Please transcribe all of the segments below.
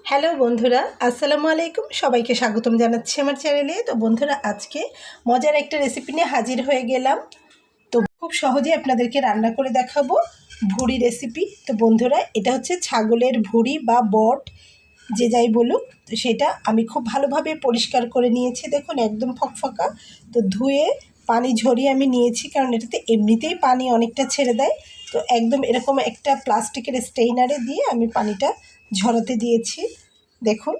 Hello বন্ধুরা, আসসালামু আলাইকুম। সবাইকে স্বাগতম জানাচ্ছি আমার চ্যানেলে। তো বন্ধুরা, আজকে মজার একটা রেসিপি নিয়ে হাজির হয়ে গেলাম। তো খুব সহজে আপনাদেরকে রান্না করে দেখাবো ভুড়ি রেসিপি। তো বন্ধুরা, এটা হচ্ছে ছাগলের ভুড়ি বা বট, যে যাই বলুক। তো সেটা আমি খুব ভালোভাবে পরিষ্কার করে নিয়েছি, দেখুন একদম ফকফকা। তো ধুয়ে পানি ঝরিয়ে আমি নিয়েছি, কারণ এটাতে এমনিতেই পানি অনেকটা ছেড়ে দেয়। তো একদম এরকম একটা প্লাস্টিকের স্ট্রেইনারে দিয়ে আমি পানিটা ঝরাতে দিয়েছি। দেখুন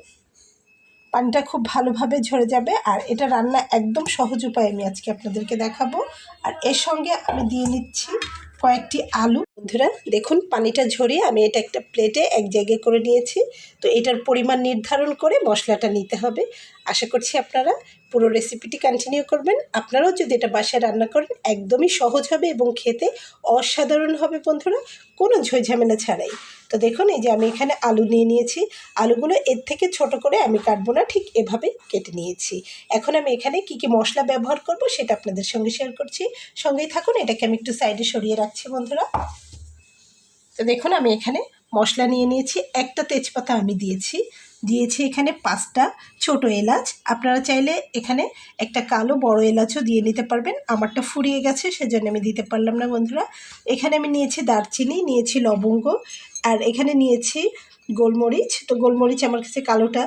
পানিটা খুব ভালোভাবে ঝরে যাবে। আর এটা রান্না একদম সহজ উপায় আমি আজকে আপনাদেরকে দেখাবো। আর এর সঙ্গে আমি দিয়ে নিচ্ছি কয়েকটি আলু। বন্ধুরা দেখুন, পানিটা ঝরিয়ে আমি এটা একটা প্লেটে এক জায়গায় করে নিয়েছি। তো এটার পরিমাণ নির্ধারণ করে মশলাটা নিতে হবে। আশা করছি আপনারা পুরো রেসিপিটি কন্টিনিউ করবেন। আপনারাও যদি এটা বাসায় রান্না করেন একদমই সহজ হবে এবং খেতে অসাধারণ হবে বন্ধুরা, কোনো ঝামেলা ছাড়াই। তো দেখুন, এই যে আমি এখানে আলু নিয়ে নিয়েছি। আলুগুলো এর থেকে ছোট করে আমি কাটবো না, ঠিক এভাবে কেটে নিয়েছি। এখন আমি এখানে কি কি মশলা ব্যবহার করব সেটা আপনাদের সঙ্গে শেয়ার করছি, সঙ্গেই থাকুন। এটাকে আমি একটু সাইডে সরিয়ে রাখছি বন্ধুরা। তো দেখুন, আমি এখানে মশলা নিয়ে নিয়েছি। একটা তেজপাতা আমি দিয়েছি এখানে 5টা ছোট এলাচ। আপনারা চাইলে এখানে একটা কালো বড় এলাচও দিয়ে নিতে পারবেন। আমারটা ফুরিয়ে গেছে, সেজন্য আমি দিতে পারলাম না বন্ধুরা। এখানে আমি নিয়েছি দারচিনি, নিয়েছি লবঙ্গ, আর এখানে নিয়েছি গোলমরিচ। তো গোলমরিচ আমার কাছে কালোটা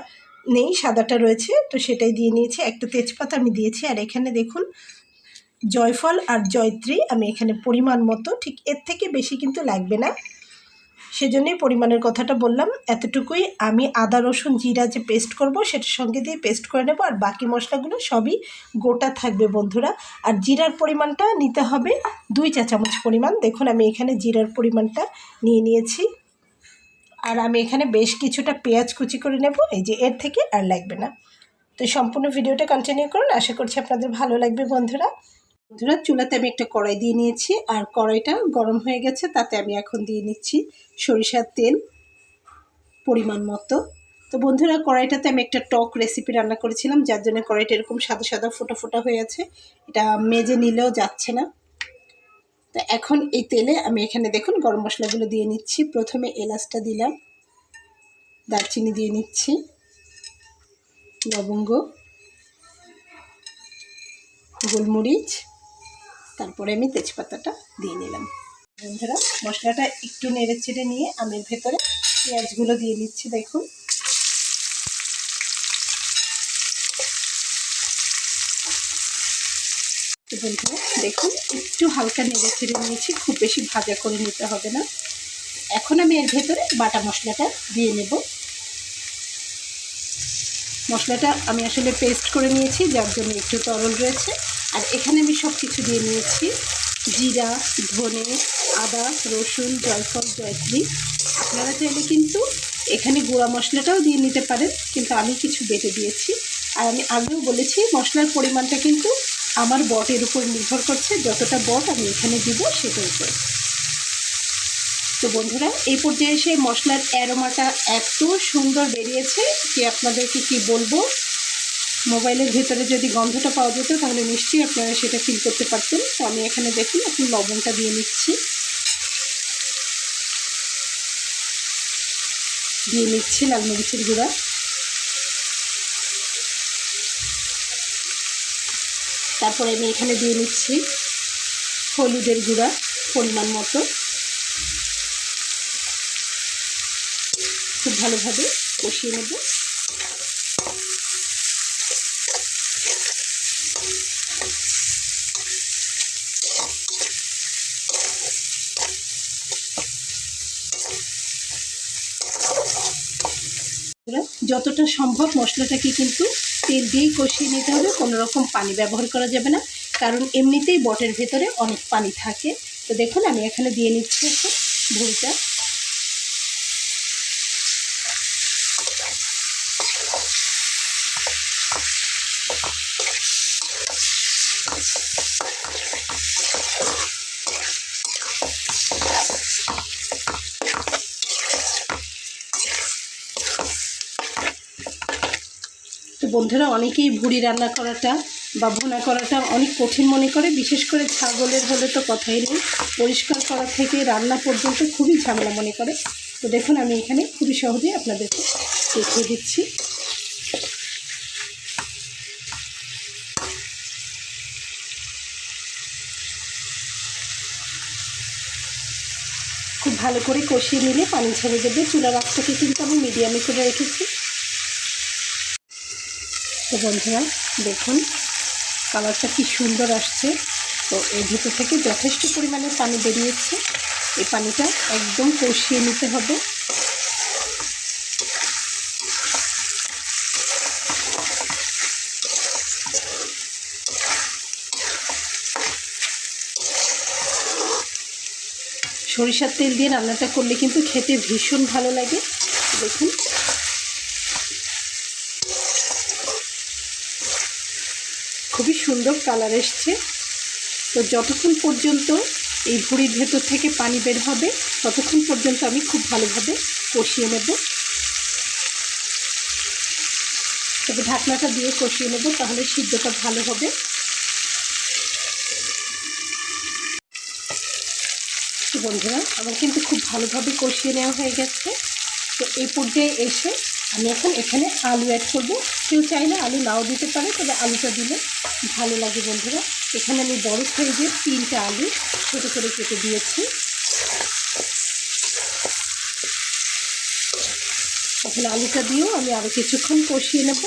নেই, সাদাটা রয়েছে, তো সেটাই দিয়ে নিয়েছি। একটা তেজপাতা আমি দিয়েছি। আর এখানে দেখুন জয়ফল আর জয়ত্রী আমি এখানে পরিমাণ মতো, ঠিক এর থেকে বেশি কিন্তু লাগবে না, সেজন্যই পরিমাণের কথাটা বললাম। এতটুকুই আমি আদা রসুন জিরা যে পেস্ট করব সেটার সঙ্গে দিয়ে পেস্ট করে নেব। আর বাকি মশলাগুলো সবই গোটা থাকবে বন্ধুরা। আর জিরার পরিমাণটা নিতে হবে 2 চা চামচ পরিমাণ। দেখুন আমি এখানে জিরার পরিমাণটা নিয়ে নিয়েছি। আর আমি এখানে বেশ কিছুটা পেঁয়াজ কুচি করে নেব, এই যে এর থেকে আর লাগবে না। তো সম্পূর্ণ ভিডিওটা কন্টিনিউ করুন, আশা করছি আপনাদের ভালো লাগবে বন্ধুরা। চুলাতে আমি একটা কড়াই দিয়ে নিয়েছি, আর কড়াইটা গরম হয়ে গেছে। তাতে আমি এখন দিয়ে নিচ্ছি সরিষার তেল পরিমাণ মতো। তো বন্ধুরা, কড়াইটাতে আমি একটা টক রেসিপি রান্না করেছিলাম, যার জন্য কড়াইটা এরকম সাদা সাদা ফোটা ফোটা হয়ে আছে, এটা মেজে নিলেও যাচ্ছে না। তো এখন এই তেলে আমি এখানে দেখুন গরম মশলাগুলো দিয়ে নিচ্ছি। প্রথমে এলাচটা দিলাম, দারচিনি দিয়ে নিচ্ছি, লবঙ্গ, গোলমরিচ, তারপরে আমি তেজপাতাটা দিয়ে নিলাম। বন্ধুরা, মশলাটা একটু নেড়ে চেড়ে নিয়ে আমি ভেতরে পেঁয়াজগুলো দিয়ে নিচ্ছি। দেখুন বন্ধুরা, দেখুন একটু হালকা নেড়ে চেড়ে নিয়েছি, খুব বেশি ভাজা করে নিতে হবে না। এখন আমি এর ভেতরে বাটা মশলাটা দিয়ে নেব। মশলাটা আমি আসলে পেস্ট করে নিয়েছি, যার জন্য একটু তরল রয়েছে। আর এখানে আমি সব কিছু দিয়ে নিয়েছি, জিরা, ধনে, আদা, রসুন, জয়ফল, জয়ত্রী। আপনারা চাইলে কিন্তু এখানে গুঁড়া মশলাটাও দিয়ে নিতে পারেন, কিন্তু আমি কিছু বেটে দিয়েছি। আর আমি আগেও বলেছি মশলার পরিমাণটা কিন্তু আমার বটের উপর নির্ভর করছে, যতটা বট আমি এখানে দিব সেটার উপর। তো বন্ধুরা, এই পর্যায়ে এসে মশলার অ্যারোমাটা এত সুন্দর বেরিয়েছে যে আপনাদেরকে কি বলবো। মোবাইলের ভেতরে যদি গন্ধটা পাওয়া যেত তাহলে নিশ্চয়ই আপনারা সেটা ফিল করতে পারতেন। তো আমি এখানে দেখুন এখন লবণটা দিয়ে নিচ্ছি, লাল মরিচের গুঁড়া, তারপরে আমি এখানে দিয়ে নিচ্ছি হলুদের গুঁড়া পরিমাণ মতো। খুব ভালোভাবে কষিয়ে নেব। যতটা সম্ভব মশলাটাকে কিন্তু তেল দিয়েই কষিয়ে নিতে হবে, কোনো রকম পানি ব্যবহার করা যাবে না, কারণ এমনিতেই বটের ভেতরে অনেক পানি থাকে। তো দেখুন আমি এখানে দিয়ে নিচ্ছি এখন ভুড়িটা। তো বন্ধুরা, অনেকেই ভুড়ি রান্না করাটা বা ভুনা করাটা অনেক কঠিন মনে করে, বিশেষ করে ছাগলের হলে তো কথাই নেই, পরিষ্কার করা থেকে রান্না পর্যন্ত খুবই ঝামেলা মনে করে। তো দেখুন আমি এখানে খুবই সহজেই আপনাদেরকে দেখিয়ে দিচ্ছি। খুব ভালো করে কষিয়ে নিলে পানি ছেড়ে দেবে। চুলার আঁচটাকে কিন্তু আমি মিডিয়ামে করে রেখেছি। তো বন্ধুরা দেখুন কালারটা কি সুন্দর আসছে। তো এর ভিতর থেকে যথেষ্ট পরিমাণে পানি বেরিয়েছে। এই পানিটা একদম কষিয়ে নিতে হবে। সরিষার তেল দিয়ে রান্নাটা করলে কিন্তু খেতে ভীষণ ভালো লাগে। দেখুন খুবই সুন্দর কালার এসছে। তো যতক্ষণ পর্যন্ত এই ভুঁড়ির ভেতর থেকে পানি বের হবে ততক্ষণ পর্যন্ত আমি খুব ভালোভাবে কষিয়ে নেব। তবে ঢাকনাটা দিয়ে কষিয়ে নেব, তাহলে সিদ্ধটা ভালো হবে। তো বন্ধুরা আমার কিন্তু খুব ভালোভাবে কষিয়ে নেওয়া হয়ে গেছে। তো এই পর্যায়ে এসে আমি এখন এখানে আলু অ্যাড করব। কেউ চাইলে আলু নাও দিতে পারে, তবে আলুটা দিলে ভালো লাগে বন্ধুরা। এখানে আমি বড় সাইজের 3টা আলু ছোটো করে কেটে দিয়েছি। এখন আলুটা দিয়েও আমি আরও কিছুক্ষণ কষিয়ে নেব।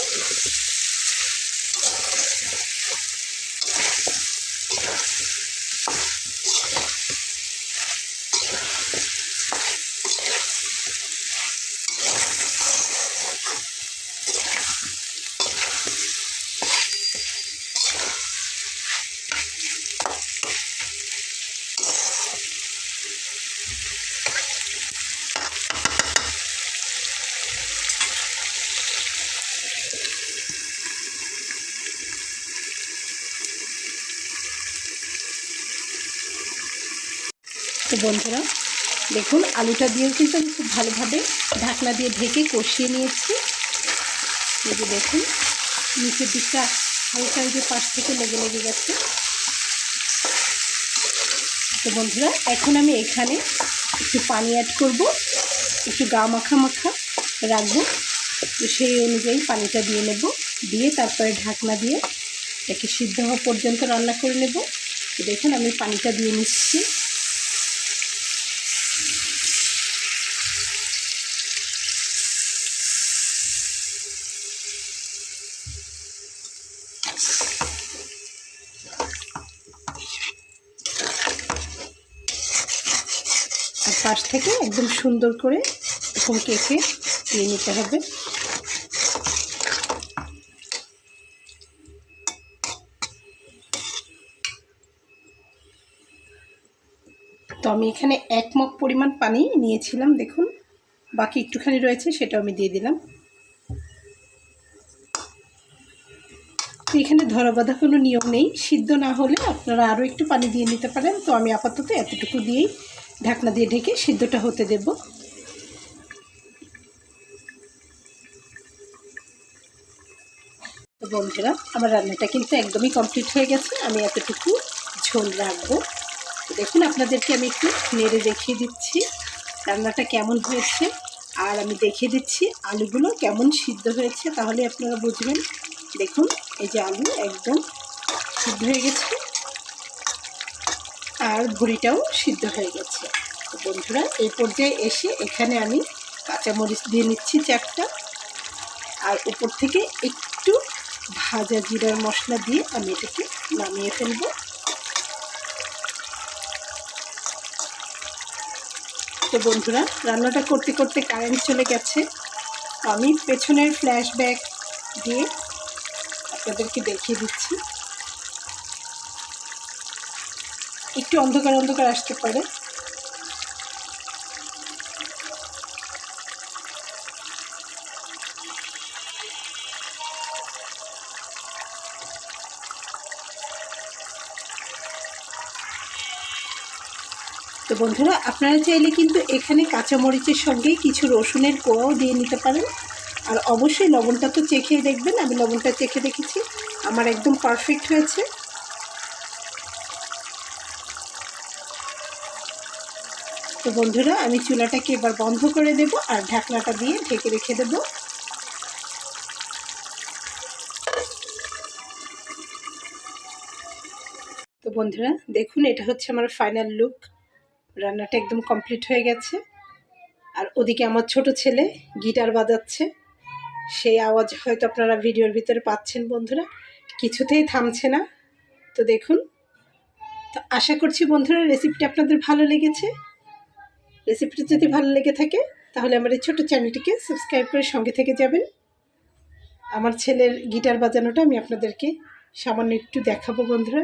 তো বন্ধুরা দেখুন আলুটা দিয়েও কিন্তু আমি খুব ভালোভাবে ঢাকনা দিয়ে ঢেকে কষিয়ে নিয়েছি। এই যে দেখুন নিচের দিকটা হালকা যে পাশ থেকে লেগে লেগে গেছে। তো বন্ধুরা এখন আমি এখানে একটু পানি অ্যাড করব, একটু গা মাখা মাখা রাখবো। তো সেই অনুযায়ী পানিটা দিয়ে নেব, দিয়ে তারপরে ঢাকনা দিয়ে একে সিদ্ধ হওয়া পর্যন্ত রান্না করে নেব। তো দেখুন আমি পানিটা দিয়ে নিচ্ছি। আর পাশ থেকে একদম সুন্দর করে এরকম কেকে দিয়ে নিতে হবে। তো আমি এখানে 1 মগ পরিমাণ পানি নিয়েছিলাম, দেখুন বাকি একটুখানি রয়েছে, সেটা আমি দিয়ে দিলাম। তো এখানে ধরা বাঁধা কোনো নিয়ম নেই, সিদ্ধ না হলে আপনারা আরও একটু পানি দিয়ে নিতে পারেন। তো আমি আপাতত এতটুকু দিয়েই ঢাকনা দিয়ে ঢেকে সিদ্ধটা হতে দেব। তো বন্ধুরা আমার রান্নাটা কিন্তু একদমই কমপ্লিট হয়ে গেছে। আমি এতটুকু ঝোল রাখবো। দেখুন আপনাদেরকে আমি একটু নেড়ে দেখিয়ে দিচ্ছি রান্নাটা কেমন হয়েছে, আর আমি দেখিয়ে দিচ্ছি আলুগুলো কেমন সিদ্ধ হয়েছে, তাহলে আপনারা বুঝবেন। দেখুন এই যে আলু একদম সিদ্ধ হয়ে গেছে আর ভুঁড়িটাও সিদ্ধ হয়ে গেছে। তো বন্ধুরা এই পর্যায়ে এসে এখানে আমি কাঁচামরিচ দিয়ে নিচ্ছি 4টা, আর উপর থেকে একটু ভাজা জিরার মশলা দিয়ে আমি এটাকে নামিয়ে ফেলবো। তো বন্ধুরা রান্নাটা করতে করতে কারেন্ট চলে গেছে। আমি পেছনের ফ্ল্যাশব্যাক দিয়ে আপনাদেরকে দেখিয়ে দিচ্ছি। একটু অন্ধকার অন্ধকার আসতে পারে। তো বন্ধুরা আপনারা চাইলে কিন্তু এখানে কাঁচামরিচের সঙ্গেই কিছু রসুনের কোয়াও দিয়ে নিতে পারেন। আর অবশ্যই লবণটা তো চেখে দেখবেন। আমি লবণটা চেখে দেখেছি, আমার একদম পারফেক্ট হয়েছে। তো বন্ধুরা আমি চুলাটাকে এবার বন্ধ করে দেব আর ঢাকনাটা দিয়ে ঢেকে রেখে দেব। বন্ধুরা দেখুন, এটা হচ্ছে আমার ফাইনাল লুক। রান্নাটা একদম কমপ্লিট হয়ে গেছে। আর ওদিকে আমার ছোট ছেলে গিটার বাজাচ্ছে, সেই আওয়াজ হয়তো আপনারা ভিডিওর ভিতরে পাচ্ছেন বন্ধুরা, কিছুতেই থামছে না। তো দেখুন, তো আশা করছি বন্ধুরা রেসিপিটা আপনাদের ভালো লেগেছে। রেসিপিটা যদি ভালো লেগে থাকে তাহলে আমার এই ছোটো চ্যানেলটিকে সাবস্ক্রাইব করে সঙ্গে থেকে যাবেন। আমার ছেলের গিটার বাজানোটা আমি আপনাদেরকে সামান্য একটু দেখাবো বন্ধুরা।